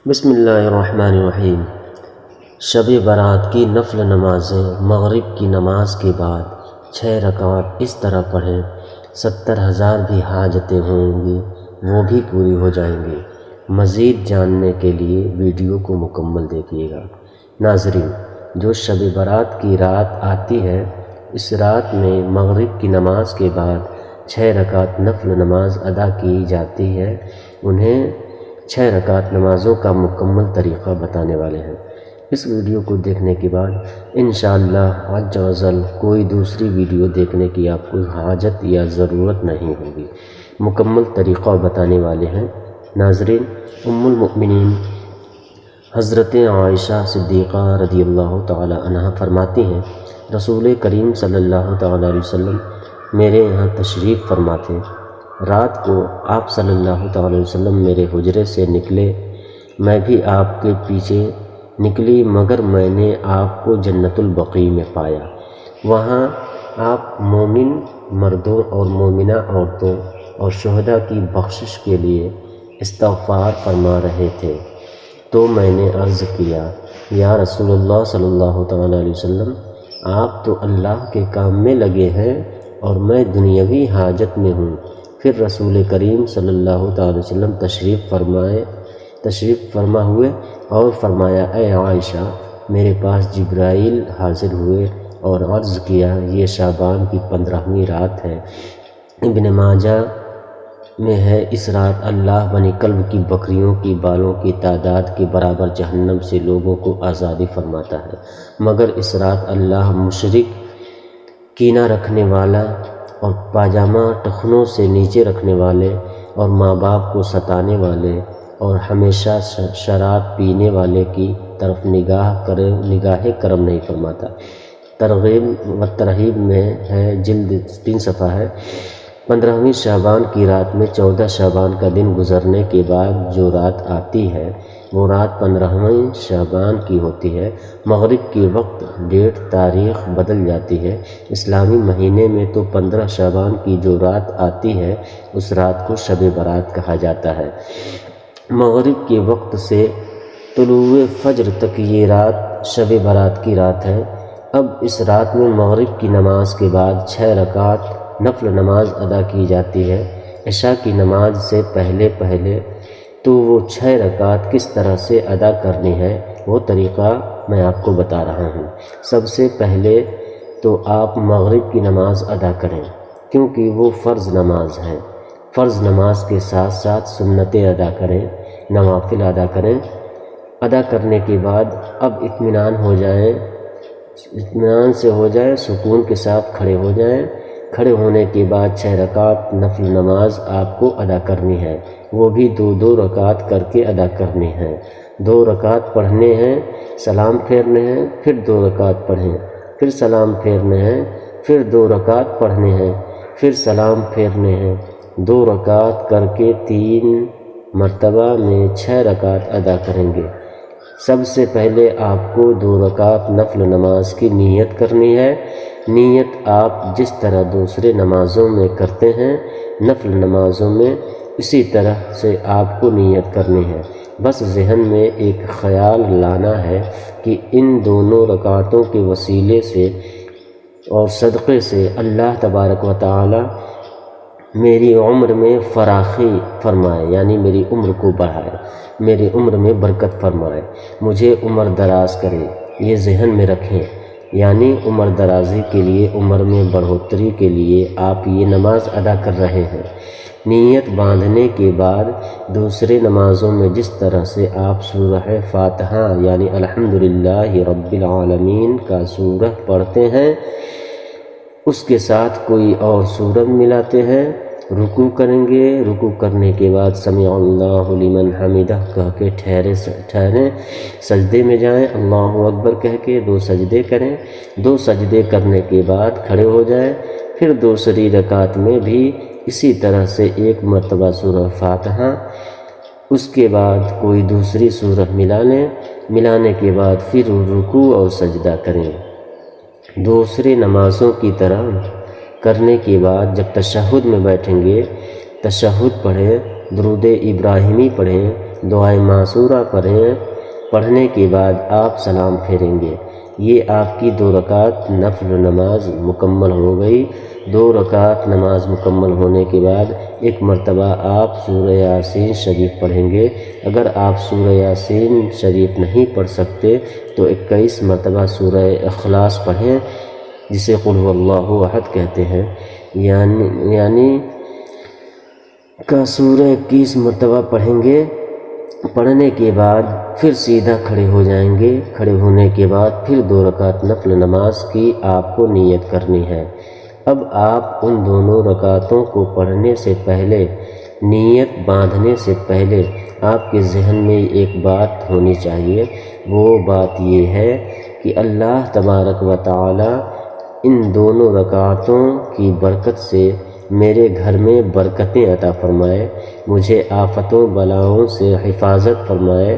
بسم اللہ الرحمن الرحیم۔ شب برات کی نفل نمازیں مغرب کی نماز کے بعد 6 رکعت اس طرح پڑھیں 70,000 بھی حاجتیں ہوں گی وہ بھی پوری ہو جائیں گی۔ مزید جاننے کے لیے ویڈیو کو مکمل دیکھیے گا۔ ناظرین، جو شب برات کی رات آتی ہے، اس رات میں مغرب کی نماز کے بعد 6 رکعت نفل نماز ادا کی جاتی ہے۔ انہیں 6 رکعت نمازوں کا مکمل طریقہ بتانے والے ہیں۔ اس ویڈیو کو دیکھنے کے بعد انشاءاللہ عز و جل کوئی دوسری ویڈیو دیکھنے کی آپ کو حاجت یا ضرورت نہیں ہوگی۔ مکمل طریقہ بتانے والے ہیں۔ ناظرین، ام المؤمنین حضرت عائشہ صدیقہ رضی اللہ تعالی عنہ فرماتی ہیں، رسول کریم صلی اللہ تعالی علیہ وسلم میرے یہاں تشریف فرما تھے۔ رات کو آپ صلی اللہ تعالی علیہ وسلم میرے حجرے سے نکلے، میں بھی آپ کے پیچھے نکلی، مگر میں نے آپ کو جنت البقیع میں پایا۔ وہاں آپ مومن مردوں اور مومنہ عورتوں اور شہداء کی بخشش کے لیے استغفار فرما رہے تھے، تو میں نے عرض کیا، یا رسول اللہ صلی اللہ تعالی علیہ وسلم، آپ تو اللہ کے کام میں لگے ہیں اور میں دنیاوی حاجت میں ہوں۔ پھر رسول کریم صلی اللہ تعالی وسلم تشریف فرما ہوئے اور فرمایا، اے عائشہ، میرے پاس جبرائیل حاضر ہوئے اور عرض کیا، یہ شعبان کی 15ویں رات ہے۔ ابن ماجہ میں ہے، اس رات اللہ بنی کلب کی بکریوں کی بالوں کی تعداد کے برابر جہنم سے لوگوں کو آزادی فرماتا ہے، مگر اس رات اللہ مشرک، کینہ رکھنے والا اور پاجامہ ٹخنوں سے نیچے رکھنے والے اور ماں باپ کو ستانے والے اور ہمیشہ شراب پینے والے کی طرف نگاہ کرم نہیں فرماتا۔ ترغیب و ترہیب میں ہے، جلد 3 صفحہ ہے۔ 15ویں شعبان کی رات میں 14 شعبان کا دن گزرنے کے بعد جو رات آتی ہے وہ رات 15ویں شعبان کی ہوتی ہے۔ مغرب کے وقت ڈیٹ تاریخ بدل جاتی ہے۔ اسلامی مہینے میں تو 15 شعبان کی جو رات آتی ہے اس رات کو شب برات کہا جاتا ہے۔ مغرب کے وقت سے طلوع فجر تک یہ رات شب برات کی رات ہے۔ اب اس رات میں مغرب کی نماز کے بعد 6 رکعت نفل نماز ادا کی جاتی ہے۔ عشاء کی نماز سے پہلے تو وہ 6 رکعت کس طرح سے ادا کرنی ہے وہ طریقہ میں آپ کو بتا رہا ہوں۔ سب سے پہلے تو آپ مغرب کی نماز ادا کریں، کیونکہ وہ فرض نماز ہے۔ فرض نماز کے ساتھ ساتھ سنتیں ادا کریں، نوافل ادا کریں۔ ادا کرنے کے بعد اب اطمینان سے ہو جائے، سکون کے ساتھ کھڑے ہو جائیں۔ کھڑے ہونے کے بعد 6 رکعت نفل نماز آپ کو ادا کرنی ہے، وہ بھی 2 رکعت کر کے ادا کرنی ہے۔ 2 رکعت پڑھنے ہیں، سلام پھیرنے ہیں، پھر 2 رکعت پڑھیں، پھر سلام پھیرنے ہیں، پھر 2 رکعت پڑھنے ہیں، پھر سلام پھیرنے ہیں۔ 2 رکعت کر کے 3 مرتبہ میں 6 رکعت ادا کریں گے۔ سب سے پہلے آپ کو 2 رکعت نفل نماز کی نیت کرنی ہے۔ نیت آپ جس طرح دوسرے نمازوں میں کرتے ہیں، نفل نمازوں میں اسی طرح سے آپ کو نیت کرنی ہے۔ بس ذہن میں ایک خیال لانا ہے کہ ان دونوں رکعتوں کے وسیلے سے اور صدقے سے اللہ تبارک و تعالی میری عمر میں فراخی فرمائے، یعنی میری عمر کو بڑھائے، میری عمر میں برکت فرمائے، مجھے عمر دراز کرے۔ یہ ذہن میں رکھیں، یعنی عمر درازی کے لیے، عمر میں بڑھوتری کے لیے آپ یہ نماز ادا کر رہے ہیں۔ نیت باندھنے کے بعد دوسرے نمازوں میں جس طرح سے آپ سورہ فاتحہ یعنی الحمدللہ رب العالمین کا سورہ پڑھتے ہیں، اس کے ساتھ کوئی اور سورت ملاتے ہیں۔ رکوع کریں گے، رکوع کرنے کے بعد سمع اللہ لمن حمدہ کہہ کے ٹھہریں، سجدے میں جائیں، اللہ اکبر کہہ کے 2 سجدے کریں۔ 2 سجدے کرنے کے بعد کھڑے ہو جائیں۔ پھر دوسری رکعت میں بھی اسی طرح سے 1 مرتبہ سورہ فاتحہ، اس کے بعد کوئی دوسری سورت ملانے کے بعد پھر رکوع اور سجدہ کریں۔ دوسرے نمازوں کی طرح کرنے کے بعد جب تشہد میں بیٹھیں گے، تشہد پڑھیں، درود ابراہیمی پڑھیں، دعائے معصورہ پڑھنے کے بعد آپ سلام پھیریں گے۔ یہ آپ کی 2 رکعت نفل نماز مکمل ہو گئی۔ 2 رکعت نماز مکمل ہونے کے بعد ایک مرتبہ آپ سورہ یاسین شریف پڑھیں گے۔ اگر آپ سورہ یاسین شریف نہیں پڑھ سکتے تو 21 مرتبہ سورہ اخلاص پڑھیں، جسے قل هو اللہ احد کہتے ہیں، یعنی کا سورہ 21 مرتبہ پڑھیں گے۔ پڑھنے کے بعد پھر سیدھا کھڑے ہو جائیں گے۔ کھڑے ہونے کے بعد پھر 2 رکعت نفل نماز کی آپ کو نیت کرنی ہے۔ اب آپ ان دونوں رکعتوں کو پڑھنے سے پہلے، نیت باندھنے سے پہلے آپ کے ذہن میں ایک بات ہونی چاہیے۔ وہ بات یہ ہے کہ اللہ تبارک و تعالی ان دونوں رکعتوں کی برکت سے میرے گھر میں برکتیں عطا فرمائے، مجھے آفتوں بلاؤں سے حفاظت فرمائے،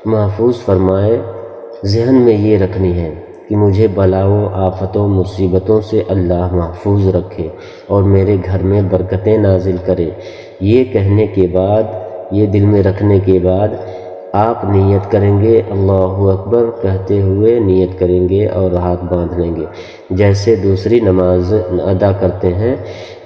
محفوظ فرمائے۔ ذہن میں یہ رکھنی ہے کہ مجھے بلاؤں، آفتوں، مصیبتوں سے اللہ محفوظ رکھے اور میرے گھر میں برکتیں نازل کرے۔ یہ کہنے کے بعد، یہ دل میں رکھنے کے بعد آپ نیت کریں گے، اللہ اکبر کہتے ہوئے نیت کریں گے اور ہاتھ باندھ لیں گے، جیسے دوسری نماز ادا کرتے ہیں۔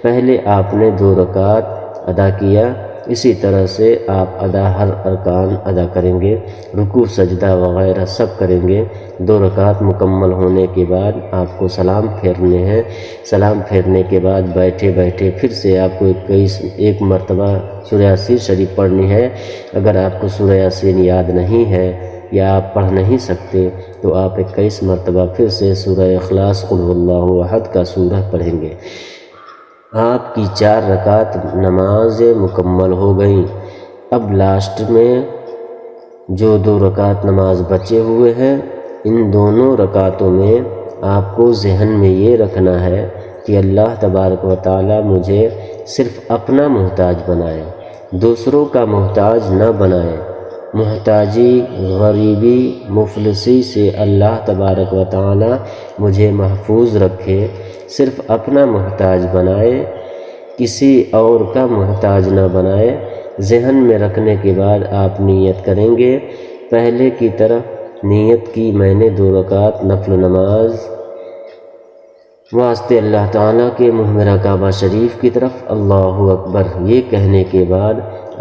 پہلے آپ نے 2 رکعت ادا کیا، اسی طرح سے آپ ہر ارکان ادا کریں گے، رکوع سجدہ وغیرہ سب کریں گے۔ 2 رکعت مکمل ہونے کے بعد آپ کو سلام پھیرنے ہیں۔ سلام پھیرنے کے بعد بیٹھے بیٹھے پھر سے آپ کو 21 مرتبہ سورہ یاسین شریف پڑھنی ہے۔ اگر آپ کو سورہ یاسین یاد نہیں ہے یا آپ پڑھ نہیں سکتے تو آپ 21 مرتبہ پھر سے سورہ اخلاص قل هو اللہ احد کا سورہ پڑھیں گے۔ آپ کی 4 رکعت نماز مکمل ہو گئیں۔ اب لاسٹ میں جو 2 رکعت نماز بچے ہوئے ہیں، ان دونوں رکعتوں میں آپ کو ذہن میں یہ رکھنا ہے کہ اللہ تبارک و تعالی مجھے صرف اپنا محتاج بنائے، دوسروں کا محتاج نہ بنائے۔ محتاجی، غریبی، مفلسی سے اللہ تبارک و تعالی مجھے محفوظ رکھے، صرف اپنا محتاج بنائے، کسی اور کا محتاج نہ بنائے۔ ذہن میں رکھنے کے بعد آپ نیت کریں گے، پہلے کی طرح نیت کی میں نے 2 رکعت نفل نماز واسطے اللہ تعالیٰ کے محمرہ کعبہ شریف کی طرف، اللہ اکبر یہ کہنے کے بعد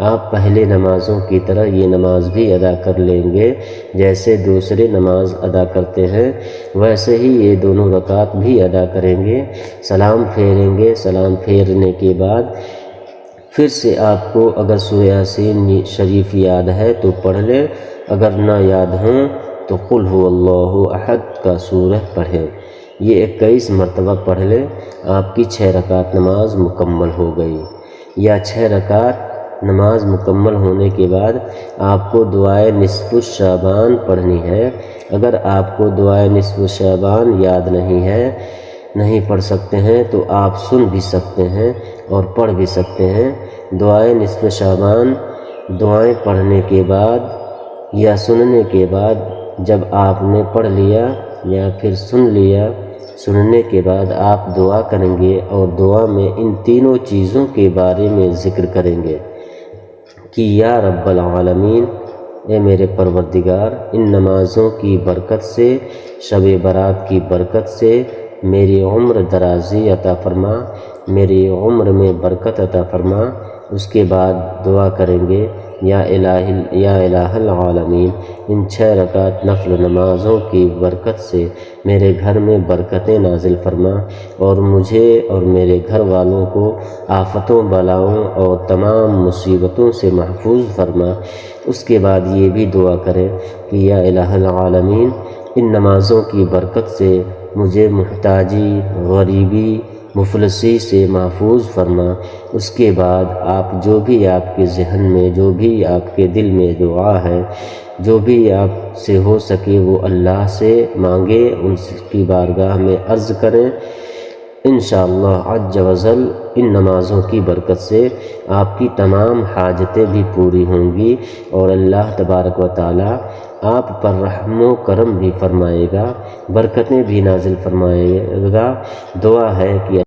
آپ پہلے نمازوں کی طرح یہ نماز بھی ادا کر لیں گے، جیسے دوسرے نماز ادا کرتے ہیں ویسے ہی یہ دونوں رکعت بھی ادا کریں گے۔ سلام پھیریں گے۔ سلام پھیرنے کے بعد پھر سے آپ کو اگر سورہ یاسین شریف یاد ہے تو پڑھ لیں، اگر نہ یاد ہوں تو قل هو اللہ احد کا سورہ پڑھیں۔ یہ 21 مرتبہ پڑھ لیں، آپ کی 6 رکعت نماز مکمل ہو گئی۔ یا 6 رکعت نماز مکمل ہونے کے بعد آپ کو دعائے نصف شعبان پڑھنی ہے۔ اگر آپ کو دعائے نصف شعبان یاد نہیں ہے، نہیں پڑھ سکتے ہیں تو آپ سن بھی سکتے ہیں اور پڑھ بھی سکتے ہیں۔ دعائے نصف شعبان دعائیں پڑھنے کے بعد یا سننے کے بعد، جب آپ نے پڑھ لیا یا پھر سن لیا، سننے کے بعد آپ دعا کریں گے اور دعا میں ان تینوں چیزوں کے بارے میں ذکر کریں گے کہ یا رب العالمین، اے میرے پروردگار، ان نمازوں کی برکت سے، شب برات کی برکت سے میری عمر درازی عطا فرما، میری عمر میں برکت عطا فرما۔ اس کے بعد دعا کریں گے یا الہ العالمین، ان 6 رکعت نفل نمازوں کی برکت سے میرے گھر میں برکتیں نازل فرما اور مجھے اور میرے گھر والوں کو آفتوں، بلاؤں اور تمام مصیبتوں سے محفوظ فرما۔ اس کے بعد یہ بھی دعا کریں کہ یا الہ العالمین، ان نمازوں کی برکت سے مجھے محتاجی، غریبی، مفلسی سے محفوظ فرما۔ اس کے بعد آپ جو بھی آپ کے ذہن میں، جو بھی آپ کے دل میں دعا ہے، جو بھی آپ سے ہو سکے وہ اللہ سے مانگے، ان کی بارگاہ میں عرض کریں۔ انشاءاللہ عز و جل ان نمازوں کی برکت سے آپ کی تمام حاجتیں بھی پوری ہوں گی اور اللہ تبارک و تعالی آپ پر رحم و کرم بھی فرمائے گا، برکتیں بھی نازل فرمائے گا۔ دعا ہے کہ